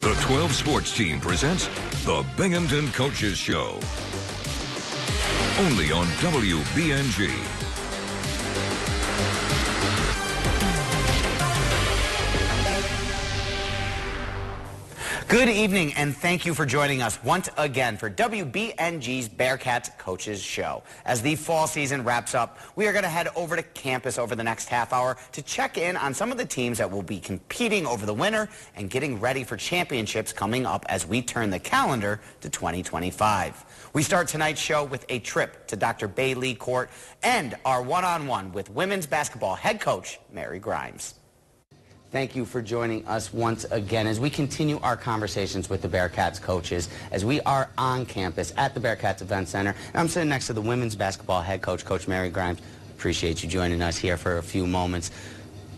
The 12 Sports Team presents the Binghamton Coaches Show. Only on WBNG. Good evening, and thank you for joining us once again for WBNG's Bearcats Coaches Show. As the fall season wraps up, we are going to head over to campus over the next half hour to check in on some of the teams that will be competing over the winter and getting ready for championships coming up as we turn the calendar to 2025. We start tonight's show with a trip to Dr. Bailey Court and our one-on-one with women's basketball head coach Mary Grimes. Thank you for joining us once again as we continue our conversations with the Bearcats coaches as we are on campus at the Bearcats Event Center. And I'm sitting next to the women's basketball head coach, Coach Mary Grimes. Appreciate you joining us here for a few moments.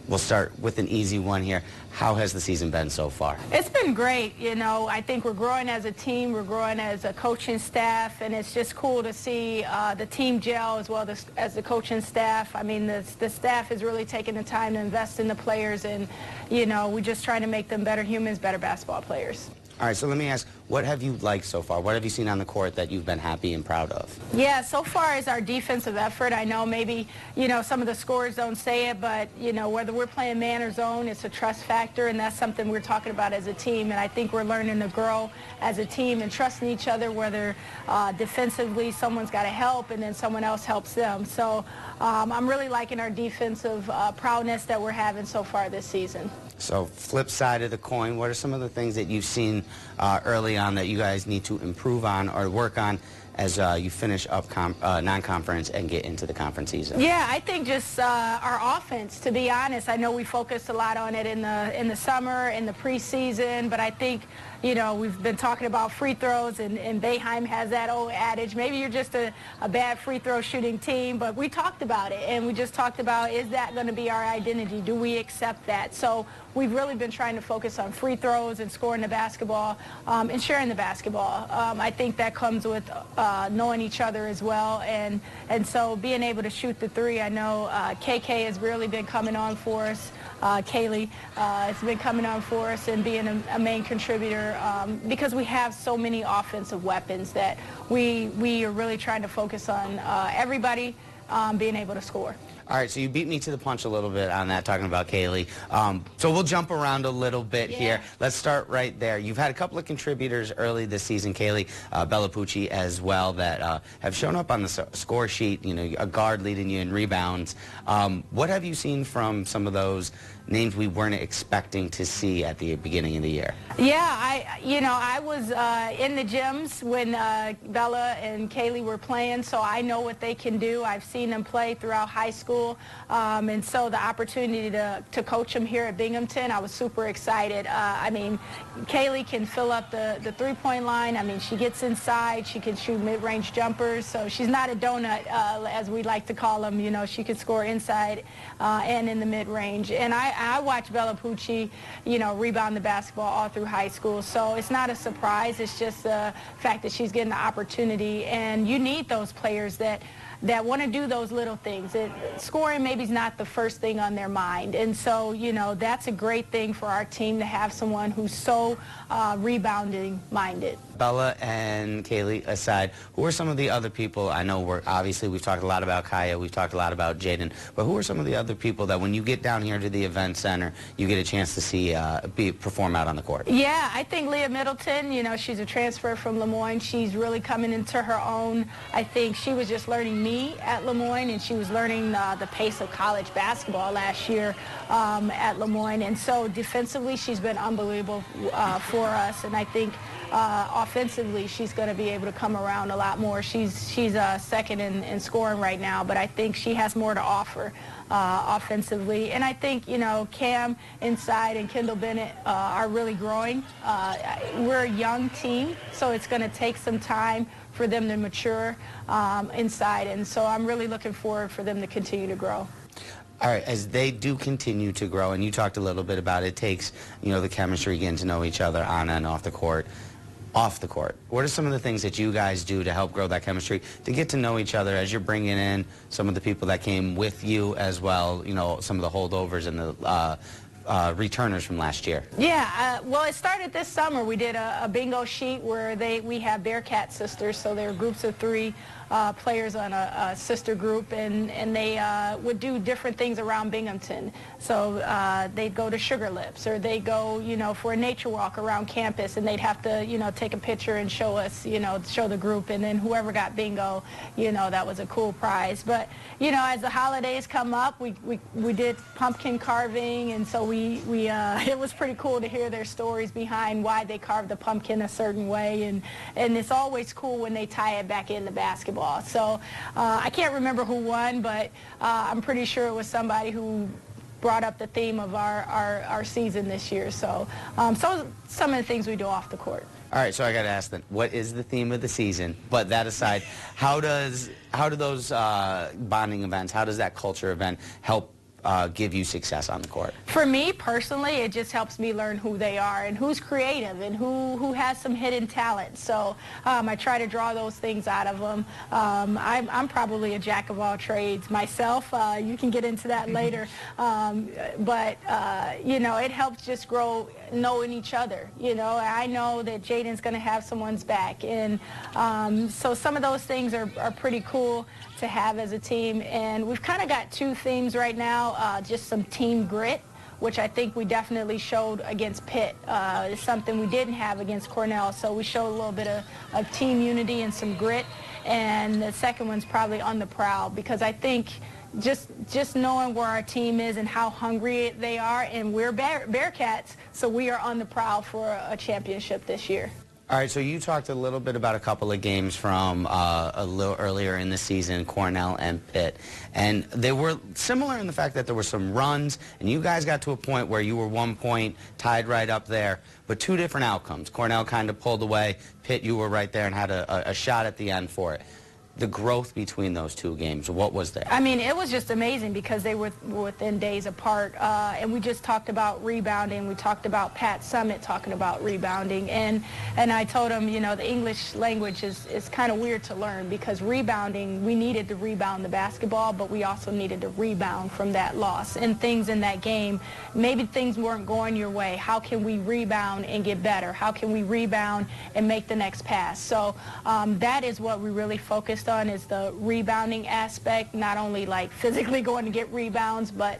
We'll start with an easy one here. How has the season been so far? It's been great. You know, I think we're growing as a team, we're growing as a coaching staff, and it's just cool to see the team gel as well as the coaching staff. I mean, the staff is really taking the time to invest in the players, and, you know, we're just trying to make them better humans, better basketball players. All right, so let me ask, what have you liked so far? What have you seen on the court that you've been happy and proud of? Yeah, so far as our defensive effort, I know maybe, you know, some of the scores don't say it, but, you know, whether we're playing man or zone, it's a trust factor, and that's something we're talking about as a team. And I think we're learning to grow as a team and trusting each other, whether defensively someone's got to help and then someone else helps them. So I'm really liking our defensive proudness that we're having so far this season. So flip side of the coin, what are some of the things that you've seen early on that you guys need to improve on or work on as you finish up non-conference and get into the conference season? Yeah, I think just our offense, to be honest. I know we focused a lot on it in the summer, in the preseason, but I think, you know, we've been talking about free throws, and Boeheim has that old adage, maybe you're just a bad free throw shooting team, but we talked about it, and we just talked about, is that going to be our identity? Do we accept that? So we've really been trying to focus on free throws and scoring the basketball and sharing the basketball. I think that comes with knowing each other as well, and so being able to shoot the three. I know KK has really been coming on for us. Kaylee has been coming on for us and being a main contributor because we have so many offensive weapons that we are really trying to focus on everybody being able to score. All right, so you beat me to the punch a little bit on that, talking about Kaylee. So we'll jump around a little bit here. Let's start right there. You've had a couple of contributors early this season, Kaylee, Bellapucci as well, that have shown up on the score sheet, you know, a guard leading you in rebounds. What have you seen from some of those names we weren't expecting to see at the beginning of the year? Yeah, I was in the gyms when Bella and Kaylee were playing, so I know what they can do. I've seen them play throughout high school, and so the opportunity to coach them here at Binghamton, I was super excited. I mean, Kaylee can fill up the three-point line. I mean, she gets inside. She can shoot mid-range jumpers, so she's not a donut, as we like to call them. You know, she can score inside and in the mid-range. And I watched Bellapucci, you know, rebound the basketball all through high school, so it's not a surprise. It's just the fact that she's getting the opportunity, and you need those players that want to do those little things. Scoring maybe is not the first thing on their mind, and so, you know, that's a great thing for our team to have someone who's so rebounding minded. Bella and Kaylee aside, who are some of the other people? I know we've talked a lot about Kaya, we've talked a lot about Jaden, but who are some of the other people that when you get down here to the event center, you get a chance to see perform out on the court? Yeah, I think Leah Middleton, you know, she's a transfer from Lemoyne. She's really coming into her own. I think she was just learning me at Lemoyne, and she was learning the pace of college basketball last year at Lemoyne, and so defensively she's been unbelievable for us, and I think offensively, she's going to be able to come around a lot more. She's second in scoring right now, but I think she has more to offer offensively. And I think, you know, Cam inside and Kendall Bennett are really growing. We're a young team, so it's going to take some time for them to mature inside, and so I'm really looking forward for them to continue to grow. All right, as they do continue to grow, and you talked a little bit about it takes, you know, the chemistry, getting to know each other on and off the court. Off the court, what are some of the things that you guys do to help grow that chemistry, to get to know each other as you're bringing in some of the people that came with you as well, you know, some of the holdovers and the returners from last year? Yeah, well, it started this summer. We did a bingo sheet where we have Bearcat sisters, so they're groups of 3 players on a sister group, and they would do different things around Binghamton. So they'd go to Sugar Lips, or they go, for a nature walk around campus, and they'd have to, take a picture and show us, show the group, and then whoever got bingo, that was a cool prize. But, as the holidays come up, we did pumpkin carving, and so it was pretty cool to hear their stories behind why they carved the pumpkin a certain way, and it's always cool when they tie it back into basketball. So I can't remember who won, but I'm pretty sure it was somebody who brought up the theme of our season this year. So some of the things we do off the court. All right, so I got to ask then, what is the theme of the season? But that aside, how do those bonding events, how does that culture event help give you success on the court? For me personally, it just helps me learn who they are and who's creative and who has some hidden talent. So I try to draw those things out of them. I'm probably a jack of all trades myself. You can get into that later. But it helps just grow knowing each other. I know that Jaden's going to have someone's back. And so some of those things are pretty cool to have as a team. And we've kind of got 2 themes right now, just some team grit, which I think we definitely showed against Pitt. It's something we didn't have against Cornell, so we showed a little bit of team unity and some grit. And the second one's probably on the prowl, because I think just knowing where our team is and how hungry they are, and we're Bearcats, so we are on the prowl for a championship this year. All right, so you talked a little bit about a couple of games from a little earlier in the season, Cornell and Pitt, and they were similar in the fact that there were some runs, and you guys got to a point where you were 1 point, tied right up there, but 2 different outcomes. Cornell kind of pulled away, Pitt, you were right there and had a shot at the end for it. The growth between those 2 games, what was there? I mean, it was just amazing because they were within days apart, and we just talked about rebounding. We talked about Pat Summit talking about rebounding, and I told him, the English language is kind of weird to learn, because rebounding, we needed to rebound the basketball, but we also needed to rebound from that loss. And things in that game, maybe things weren't going your way. How can we rebound and get better? How can we rebound and make the next pass? So that is what we really focused on, is the rebounding aspect, not only like physically going to get rebounds, but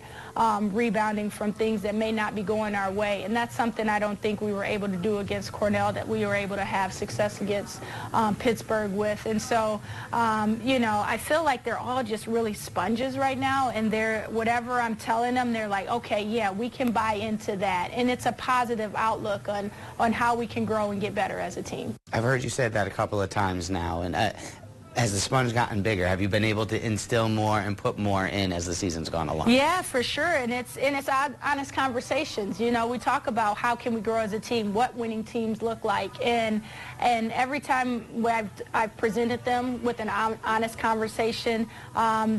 rebounding from things that may not be going our way. And that's something I don't think we were able to do against Cornell, that we were able to have success against Pittsburgh with. And so, I feel like they're all just really sponges right now, and whatever I'm telling them, they're like, okay, yeah, we can buy into that. And it's a positive outlook on how we can grow and get better as a team. I've heard you say that a couple of times now, and has the sponge gotten bigger? Have you been able to instill more and put more in as the season's gone along? Yeah, for sure, and it's honest conversations. We talk about how can we grow as a team, what winning teams look like, and every time I've presented them with an honest conversation,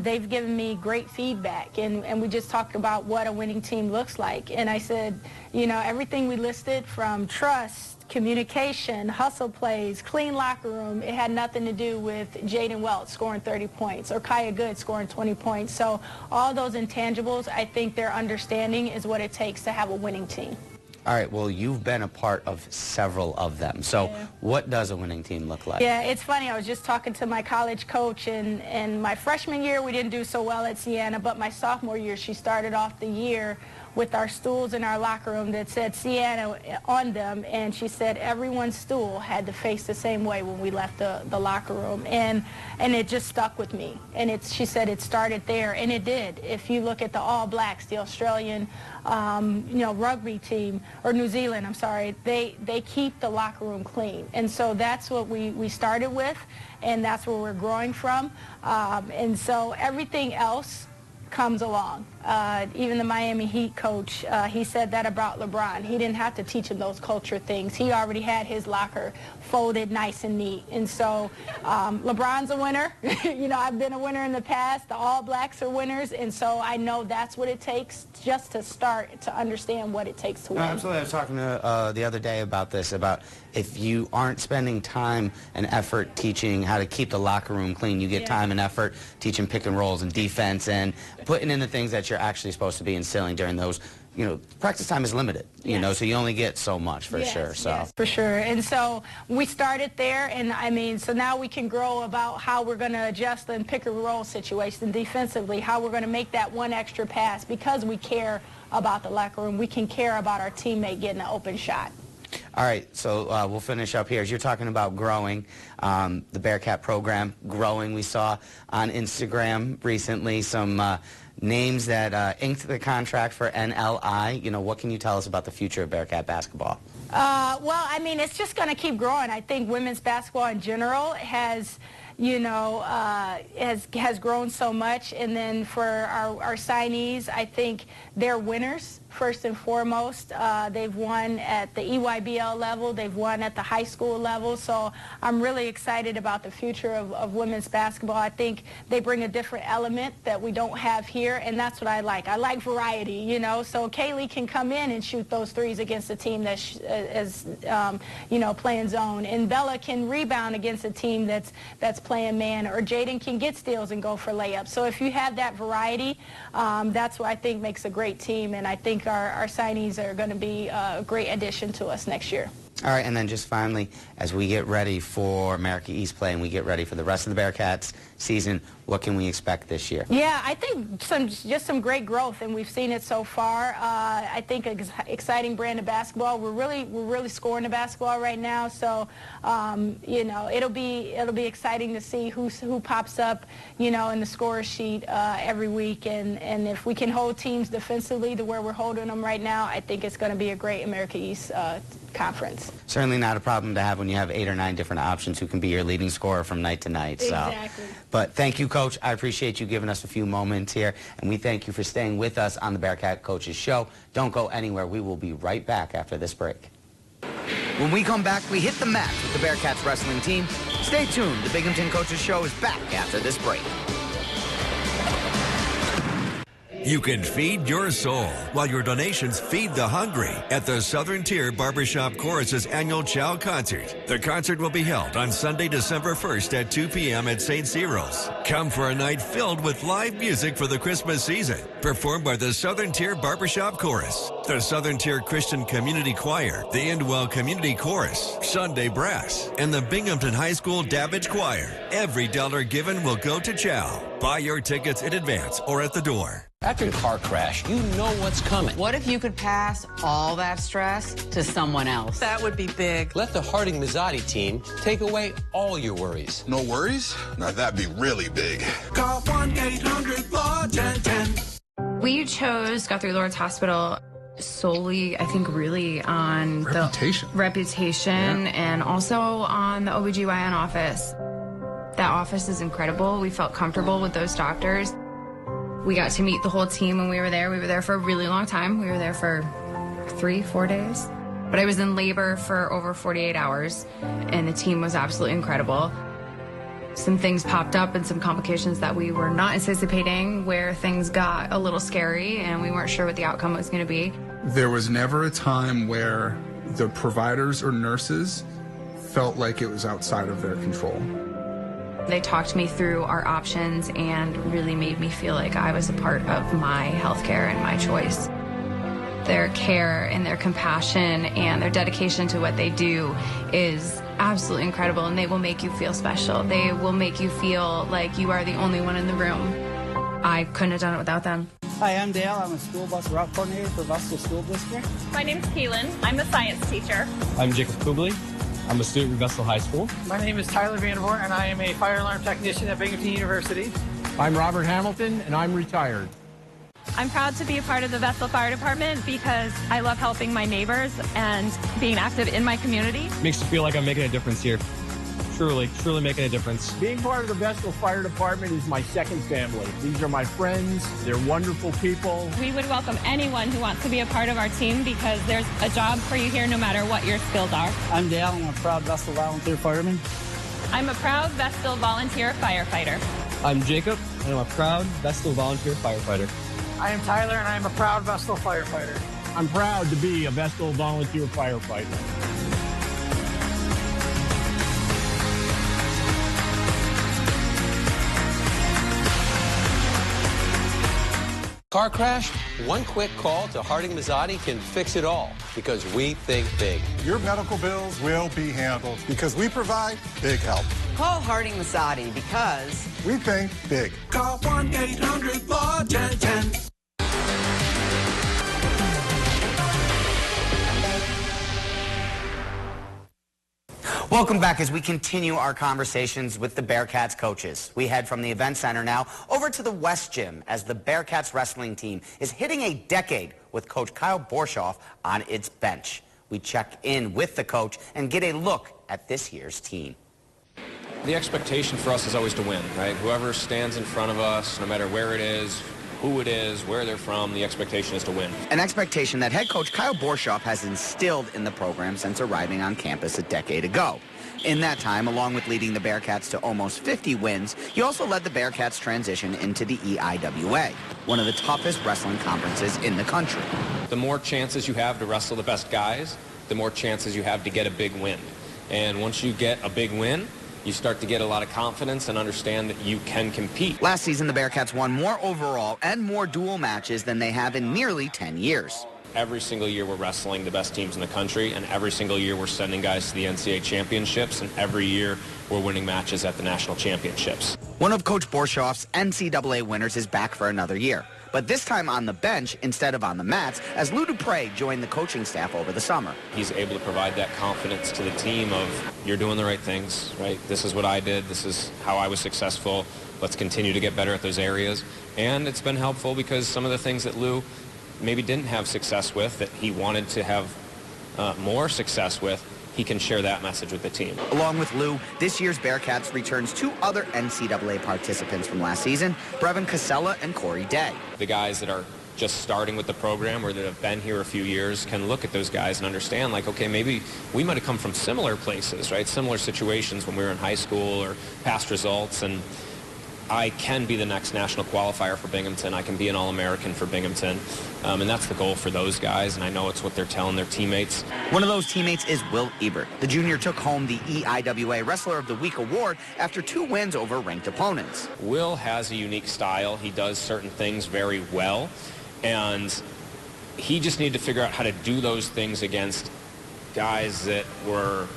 they've given me great feedback, and we just talked about what a winning team looks like. And I said, everything we listed, from trust, communication, hustle plays, clean locker room, it had nothing to do with Jaden Welch scoring 30 points or Kaya Good scoring 20 points. So all those intangibles, I think their understanding is what it takes to have a winning team. All right, well, you've been a part of several of them. So yeah. What does a winning team look like? Yeah, it's funny. I was just talking to my college coach, and my freshman year we didn't do so well at Siena, but my sophomore year she started off the year with our stools in our locker room that said Siena on them, and she said everyone's stool had to face the same way when we left the locker room, and it just stuck with me. And she said it started there, and it did. If you look at the All Blacks, the Australian rugby team, or New Zealand, I'm sorry, they keep the locker room clean. And so that's what we started with, and that's where we're growing from. And so everything else comes along. Even the Miami Heat coach, he said that about LeBron. He didn't have to teach him those culture things. He already had his locker folded nice and neat. And so LeBron's a winner. I've been a winner in the past. The All Blacks are winners. And so I know that's what it takes just to start to understand what it takes to win. Absolutely. I was talking to the other day about this, about if you aren't spending time and effort teaching how to keep the locker room clean, you get time and effort teaching pick and rolls and defense and putting in the things that you're actually supposed to be instilling during those practice time is limited, so you only get so much for sure. So. Yes, for sure. And so we started there, and so now we can grow about how we're going to adjust and pick a roll situation defensively, how we're going to make that one extra pass because we care about the locker room. We can care about our teammate getting an open shot. All right, so we'll finish up here. As you're talking about growing, the Bearcat program growing, we saw on Instagram recently some names that inked the contract for NLI. What can you tell us about the future of Bearcat basketball? Well, it's just going to keep growing. I think women's basketball in general has grown so much. And then for our signees, I think they're winners, first and foremost. They've won at the EYBL level. They've won at the high school level. So I'm really excited about the future of women's basketball. I think they bring a different element that we don't have here, and that's what I like. I like variety, So Kaylee can come in and shoot those threes against a team that's playing zone. And Bella can rebound against a team that's playing man, or Jaden can get steals and go for layups. So if you have that variety, that's what I think makes a great team, and I think our signees are going to be a great addition to us next year. All right, and then just finally, as we get ready for America East play and we get ready for the rest of the Bearcats season, what can we expect this year? Yeah, I think just some great growth, and we've seen it so far. I think an exciting brand of basketball. We're really scoring the basketball right now, so it'll be exciting to see who pops up, in the score sheet every week, and if we can hold teams defensively to where we're holding them right now, I think it's going to be a great America East conference. Certainly not a problem to have when you have 8 or 9 different options who can be your leading scorer from night to night. So. Exactly. But thank you, Coach. I appreciate you giving us a few moments here, and we thank you for staying with us on the Bearcat Coaches Show. Don't go anywhere. We will be right back after this break. When we come back, we hit the mat with the Bearcats wrestling team. Stay tuned. The Binghamton Coaches Show is back after this break. You can feed your soul while your donations feed the hungry at the Southern Tier Barbershop Chorus's annual Chow Concert. The concert will be held on Sunday, December 1st at 2 p.m. at St. Cyril's. Come for a night filled with live music for the Christmas season, performed by the Southern Tier Barbershop Chorus, the Southern Tier Christian Community Choir, the Endwell Community Chorus, Sunday Brass, and the Binghamton High School Davidge Choir. Every dollar given will go to Chow. Buy your tickets in advance or at the door. After a car crash, you know what's coming. What if you could pass all that stress to someone else? That would be big. Let the Harding-Mazzotti team take away all your worries. No worries? Now that'd be really big. Call 1-800-LAW-1010. We chose Guthrie Lord's Hospital solely, I think, really on Reputation. the reputation and also on the OBGYN office. That office is incredible. We felt comfortable with those doctors. We got to meet the whole team when we were there. We were there for a really long time. We were there for 3-4 days. But I was in labor for over 48 hours, and the team was absolutely incredible. Some things popped up and some complications that we were not anticipating, where things got a little scary and we weren't sure what the outcome was going to be. There was never a time where the providers or nurses felt like it was outside of their control. They talked me through our options and really made me feel like I was a part of my healthcare and my choice. Their care and their compassion and their dedication to what they do is absolutely incredible, and they will make you feel special. They will make you feel like you are the only one in the room. I couldn't have done it without them. Hi, I'm Dale. I'm a school bus route coordinator for Vestal School District. My name's Keelan. I'm the science teacher. I'm Jacob Kubley. I'm a student at Vestal High School. My name is Tyler Vandervoort, and I am a fire alarm technician at Binghamton University. I'm Robert Hamilton, and I'm retired. I'm proud to be a part of the Vestal Fire Department because I love helping my neighbors and being active in my community. Makes me feel like I'm making a difference here. Truly making a difference. Being part of the Vestal Fire Department is my second family. These are my friends. They're wonderful people. We would welcome anyone who wants to be a part of our team because there's a job for you here no matter what your skills are. I'm Dale. I'm a proud Vestal volunteer fireman. I'm a proud Vestal volunteer firefighter. I'm Jacob, and I'm a proud Vestal volunteer firefighter. I am Tyler, and I am a proud Vestal firefighter. I'm proud to be a Vestal volunteer firefighter. Car crash? One quick call to Harding Mazzotti can fix it all because we think big. Your medical bills will be handled because we provide big help. Call Harding Mazzotti because we think big. Call 1-800-410-10. Welcome back as we continue our conversations with the Bearcats coaches. We head from the event center now over to the West Gym as the Bearcats wrestling team is hitting a decade with Coach Kyle Borshoff on its bench. We check in with the coach and get a look at this year's team. The expectation for us is always to win, right? Whoever stands in front of us, no matter where it is, who it is, where they're from, the expectation is to win. An expectation that head coach Kyle Borshoff has instilled in the program since arriving on campus a decade ago. In that time, along with leading the Bearcats to almost 50 wins, he also led the Bearcats' transition into the EIWA, one of the toughest wrestling conferences in the country. The more chances you have to wrestle the best guys, the more chances you have to get a big win. And once you get a big win, you start to get a lot of confidence and understand that you can compete. Last season, the Bearcats won more overall and more dual matches than they have in nearly 10 years. Every single year we're wrestling the best teams in the country, and every single year we're sending guys to the NCAA championships, and every year we're winning matches at the national championships. One of Coach Borshoff's NCAA winners is back for another year, but this time on the bench instead of on the mats, as Lou Dupre joined the coaching staff over the summer. He's able to provide that confidence to the team of, you're doing the right things, right? This is what I did. This is how I was successful. Let's continue to get better at those areas. And it's been helpful because some of the things that Lou maybe didn't have success with, that he wanted to have more success with, he can share that message with the team. Along with Lou, this year's Bearcats returns two other NCAA participants from last season, Brevin Casella and Corey Day. The guys that are just starting with the program or that have been here a few years can look at those guys and understand, like, okay, maybe we might have come from similar places, right? Similar situations when we were in high school or past results, and I can be the next national qualifier for Binghamton. I can be an All-American for Binghamton. And that's the goal for those guys, and I know it's what they're telling their teammates. One of those teammates is Will Ebert. The junior took home the EIWA Wrestler of the Week award after 2 wins over ranked opponents. Will has a unique style. He does certain things very well, and he just needed to figure out how to do those things against guys that were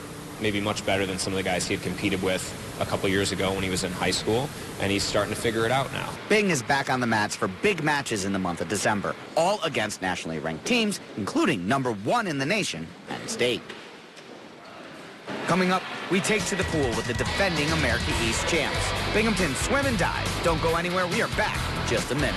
maybe much better than some of the guys he had competed with a couple years ago when he was in high school, and he's starting to figure it out now. Bing is back on the mats for big matches in the month of December, all against nationally ranked teams, including #1 in the nation, Penn State. Coming up, we take to the pool with the defending America East champs. Binghamton swim and dive. Don't go anywhere. We are back in just a minute.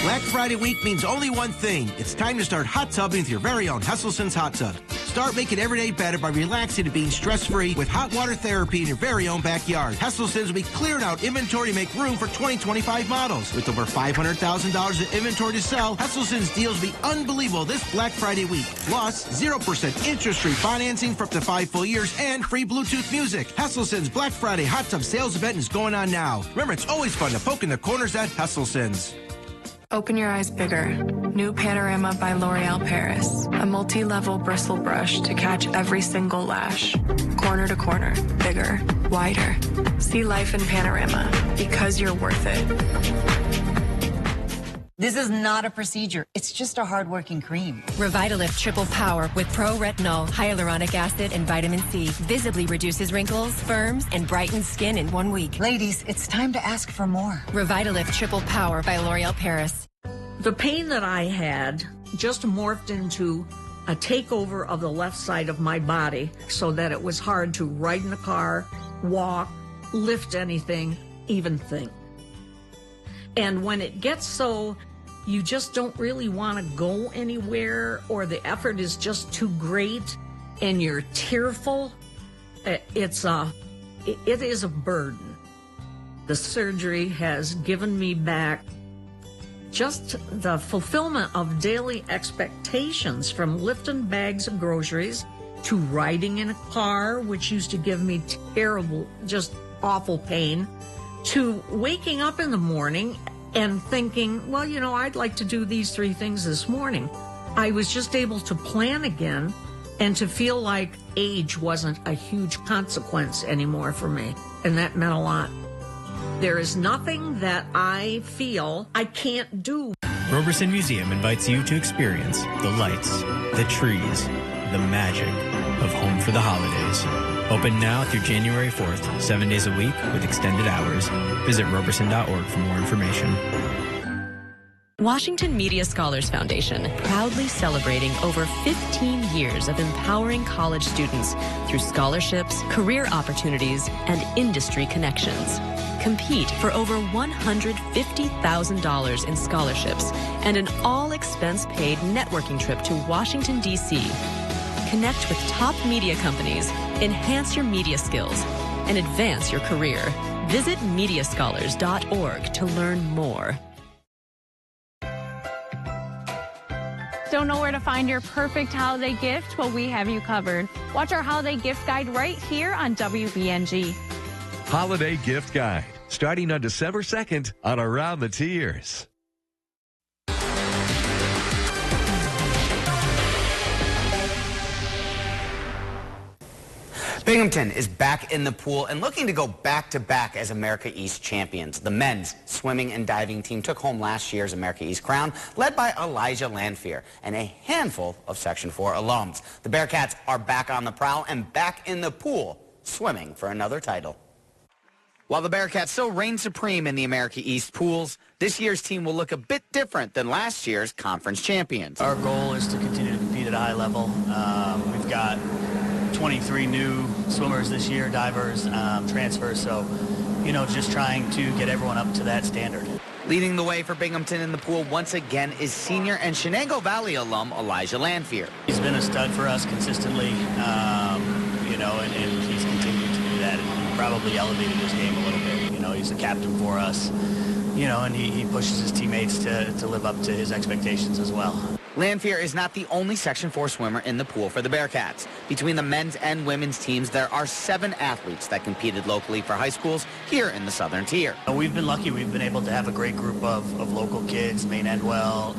Black Friday week means only one thing. It's time to start hot tubbing with your very own Hesselson's Hot Tub. Start making every day better by relaxing and being stress-free with hot water therapy in your very own backyard. Hesselson's will be clearing out inventory to make room for 2025 models. With over $500,000 in inventory to sell, Hesselson's deals will be unbelievable this Black Friday week. Plus, 0% interest-free financing for up to 5 full years and free Bluetooth music. Hesselson's Black Friday Hot Tub sales event is going on now. Remember, it's always fun to poke in the corners at Hesselson's. Open your eyes bigger. New Panorama by L'Oreal Paris. A multi-level bristle brush to catch every single lash. Corner to corner. Bigger. Wider. See life in Panorama because you're worth it. This is not a procedure. It's just a hard-working cream. Revitalift Triple Power with pro-retinol, hyaluronic acid, and vitamin C visibly reduces wrinkles, firms, and brightens skin in 1 week. Ladies, it's time to ask for more. Revitalift Triple Power by L'Oreal Paris. The pain that I had just morphed into a takeover of the left side of my body so that it was hard to ride in the car, walk, lift anything, even think. And when it gets so you just don't really want to go anywhere, or the effort is just too great and you're tearful, it is a burden. The surgery has given me back just the fulfillment of daily expectations, from lifting bags of groceries to riding in a car, which used to give me terrible, just awful pain, to waking up in the morning and thinking, well, you know, I'd like to do these 3 things this morning. I was just able to plan again and to feel like age wasn't a huge consequence anymore for me. And that meant a lot. There is nothing that I feel I can't do. Roberson Museum invites you to experience the lights, the trees, the magic of home for the holidays. Open now through January 4th, 7 days a week with extended hours. Visit roberson.org for more information. Washington Media Scholars Foundation, proudly celebrating over 15 years of empowering college students through scholarships, career opportunities, and industry connections. Compete for over $150,000 in scholarships and an all-expense-paid networking trip to Washington, D.C. Connect with top media companies, enhance your media skills, and advance your career. Visit mediascholars.org to learn more. Don't know where to find your perfect holiday gift? Well, we have you covered. Watch our holiday gift guide right here on WBNG. Holiday Gift Guide, starting on December 2nd on Around the Tiers. Binghamton is back in the pool and looking to go back-to-back as America East champions. The men's swimming and diving team took home last year's America East crown, led by Elijah Lanphier and a handful of Section 4 alums. The Bearcats are back on the prowl and back in the pool, swimming for another title. While the Bearcats still reign supreme in the America East pools, this year's team will look a bit different than last year's conference champions. Our goal is to continue to compete at a high level. We've got 23 new swimmers this year, divers, transfers, so, just trying to get everyone up to that standard. Leading the way for Binghamton in the pool once again is senior and Shenango Valley alum Elijah Lanphier. He's been a stud for us consistently, and he's continued to do that and probably elevated his game a little bit. He's a captain for us, and he pushes his teammates to live up to his expectations as well. Lanphier is not the only Section 4 swimmer in the pool for the Bearcats. Between the men's and women's teams, there are 7 athletes that competed locally for high schools here in the Southern Tier. We've been lucky. We've been able to have a great group of local kids, Maine Endwell,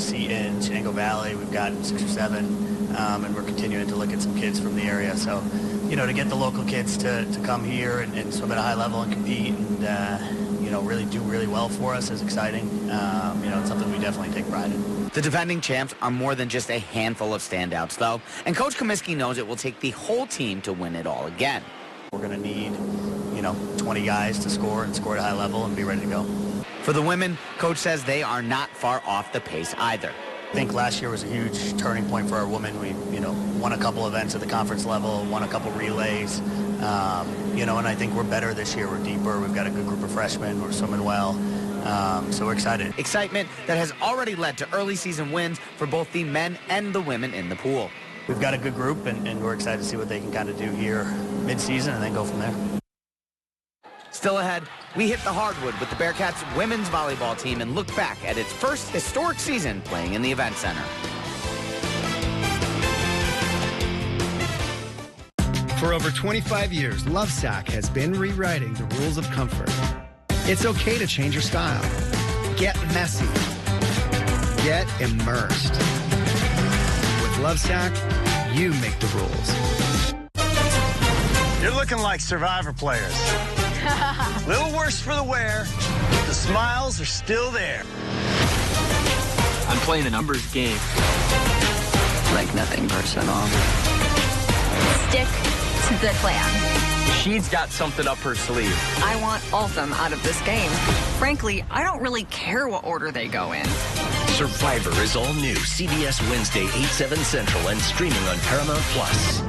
Seton, Shenango Valley. We've got 6 or 7, and we're continuing to look at some kids from the area. So, to get the local kids to come here and swim at a high level and compete and, really do really well for us is exciting. It's something we definitely take pride in. The defending champs are more than just a handful of standouts, though, and Coach Comiskey knows it will take the whole team to win it all again. We're going to need, 20 guys to score and score at a high level and be ready to go. For the women, Coach says they are not far off the pace either. I think last year was a huge turning point for our women. We, won a couple events at the conference level, won a couple relays, and I think we're better this year. We're deeper. We've got a good group of freshmen. We're swimming well. So we're excited. Excitement that has already led to early season wins for both the men and the women in the pool. We've got a good group, and we're excited to see what they can kind of do here mid-season and then go from there. Still ahead, we hit the hardwood with the Bearcats women's volleyball team and look back at its first historic season playing in the Event Center. For over 25 years, Lovesac has been rewriting the rules of comfort. It's okay to change your style. Get messy. Get immersed. With Lovesac, you make the rules. You're looking like Survivor players. Little worse for the wear, but the smiles are still there. I'm playing a numbers game. Like nothing personal. Stick to the plan. She's got something up her sleeve. I want Altham out of this game. Frankly, I don't really care what order they go in. Survivor is all new. CBS Wednesday, 8/7 Central and streaming on Paramount Plus.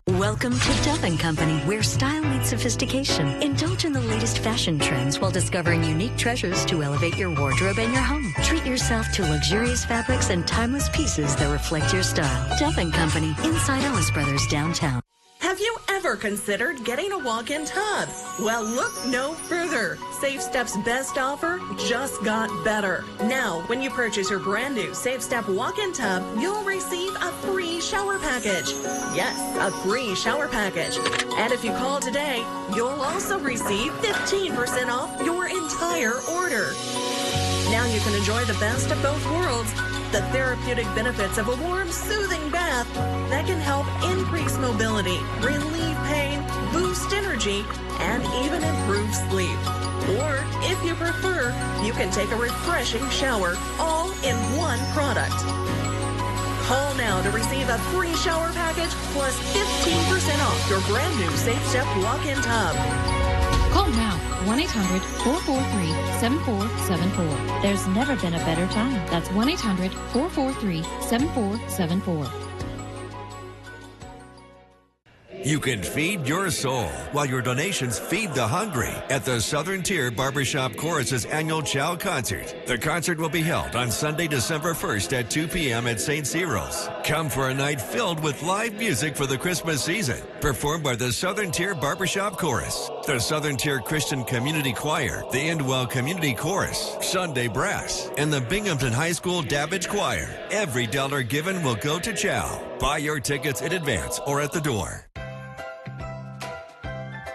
Welcome to Dove & Company, where style meets sophistication. Indulge in the latest fashion trends while discovering unique treasures to elevate your wardrobe and your home. Treat yourself to luxurious fabrics and timeless pieces that reflect your style. Dove & Company, inside Ellis Brothers downtown. Have Have you ever considered getting a walk-in tub? Well, look no further. Safe Step's best offer just got better. Now, when you purchase your brand new Safe Step walk-in tub, you'll receive a free shower package. Yes, a free shower package. And if you call today, you'll also receive 15% off your entire order. Now you can enjoy the best of both worlds. The therapeutic benefits of a warm, soothing bath that can help increase mobility, relieve pain, boost energy, and even improve sleep. Or, if you prefer, you can take a refreshing shower, all in one product. Call now to receive a free shower package plus 15% off your brand new Safe Step walk-in tub. Call now, 1-800-443-7474. There's never been a better time. That's 1-800-443-7474. You can feed your soul while your donations feed the hungry at the Southern Tier Barbershop Chorus's annual Chow Concert. The concert will be held on Sunday, December 1st at 2 p.m. at St. Cyril's. Come for a night filled with live music for the Christmas season, performed by the Southern Tier Barbershop Chorus, the Southern Tier Christian Community Choir, the Endwell Community Chorus, Sunday Brass, and the Binghamton High School Dabbage Choir. Every dollar given will go to Chow. Buy your tickets in advance or at the door.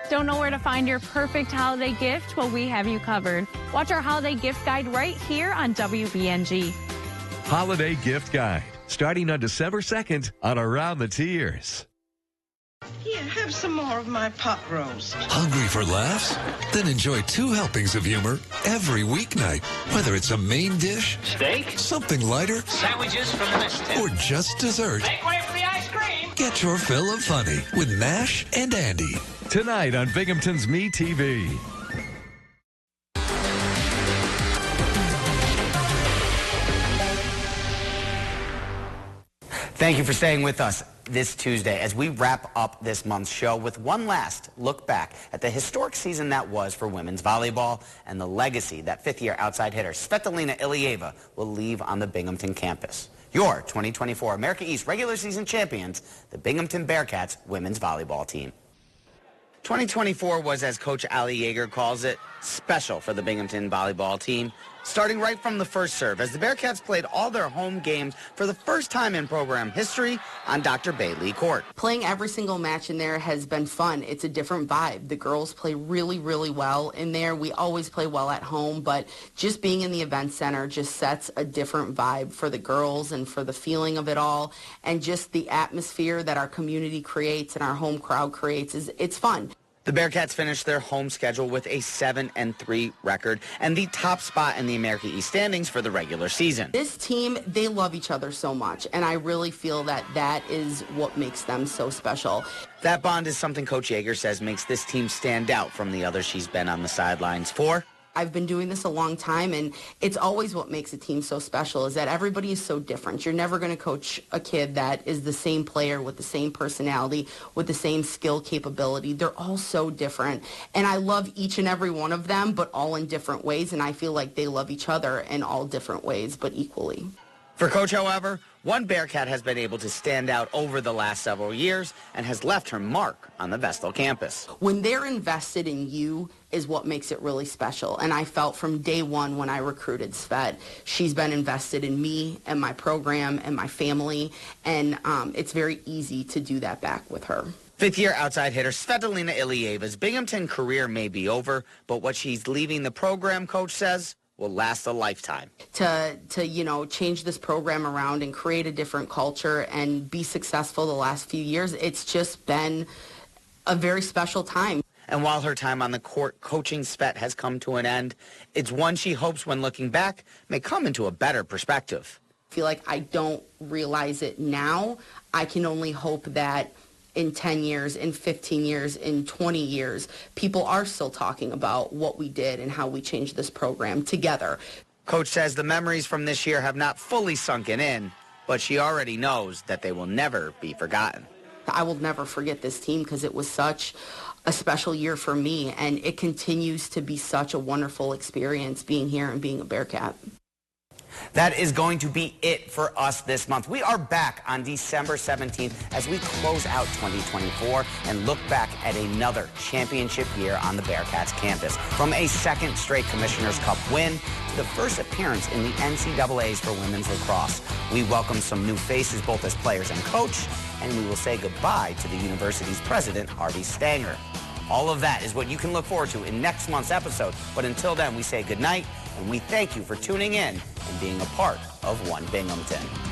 Don't know where to find your perfect holiday gift? Well, we have you covered. Watch our holiday gift guide right here on WBNG. Holiday Gift Guide, starting on December 2nd on Around the Tiers. Here, have some more of my pot roast. Hungry for laughs? Then enjoy 2 helpings of humor every weeknight. Whether it's a main dish, steak, something lighter, sandwiches from the mess tent, or just dessert. Make way for the ice cream. Get your fill of funny with Nash and Andy. Tonight on Binghamton's Me TV. Thank you for staying with us this Tuesday as we wrap up this month's show with one last look back at the historic season that was for women's volleyball and the legacy that fifth-year outside hitter Svetlana Ilieva will leave on the Binghamton campus. Your 2024 America East regular season champions, the Binghamton Bearcats women's volleyball team. 2024 was, as Coach Ali Yeager calls it, special for the Binghamton volleyball team, starting right from the first serve as the Bearcats played all their home games for the first time in program history on Dr. Bailey Court. Playing every single match in there has been fun. It's a different vibe. The girls play really, really well in there. We always play well at home, but just being in the event center just sets a different vibe for the girls and for the feeling of it all, and just the atmosphere that our community creates and our home crowd creates. It's fun. The Bearcats finished their home schedule with a 7-3 record and the top spot in the America East standings for the regular season. This team, they love each other so much, and I really feel that that is what makes them so special. That bond is something Coach Yeager says makes this team stand out from the others she's been on the sidelines for. I've been doing this a long time, and it's always what makes a team so special is that everybody is so different. You're never going to coach a kid that is the same player with the same personality, with the same skill capability. They're all so different, and I love each and every one of them, but all in different ways, and I feel like they love each other in all different ways, but equally. For Coach, however, one Bearcat has been able to stand out over the last several years and has left her mark on the Vestal campus. When they're invested in you is what makes it really special. And I felt from day one when I recruited Svet, she's been invested in me and my program and my family. And it's very easy to do that back with her. Fifth-year outside hitter Svetlana Ilieva's Binghamton career may be over, but what she's leaving the program, Coach says, will last a lifetime. To change this program around and create a different culture and be successful the last few years, it's just been a very special time. And while her time on the court coaching Svet has come to an end, it's one she hopes when looking back may come into a better perspective. I feel like I don't realize it now. I can only hope that in 10 years, in 15 years, in 20 years, people are still talking about what we did and how we changed this program together. Coach says the memories from this year have not fully sunken in, but she already knows that they will never be forgotten. I will never forget this team because it was such a special year for me, and it continues to be such a wonderful experience being here and being a Bearcat. That is going to be it for us this month. We are back on December 17th as we close out 2024 and look back at another championship year on the Bearcats campus. From a second straight Commissioner's Cup win to the first appearance in the NCAAs for women's lacrosse. We welcome some new faces both as players and coach, and we will say goodbye to the university's president, Harvey Stanger. All of that is what you can look forward to in next month's episode. But until then, we say goodnight, and we thank you for tuning in and being a part of One Binghamton.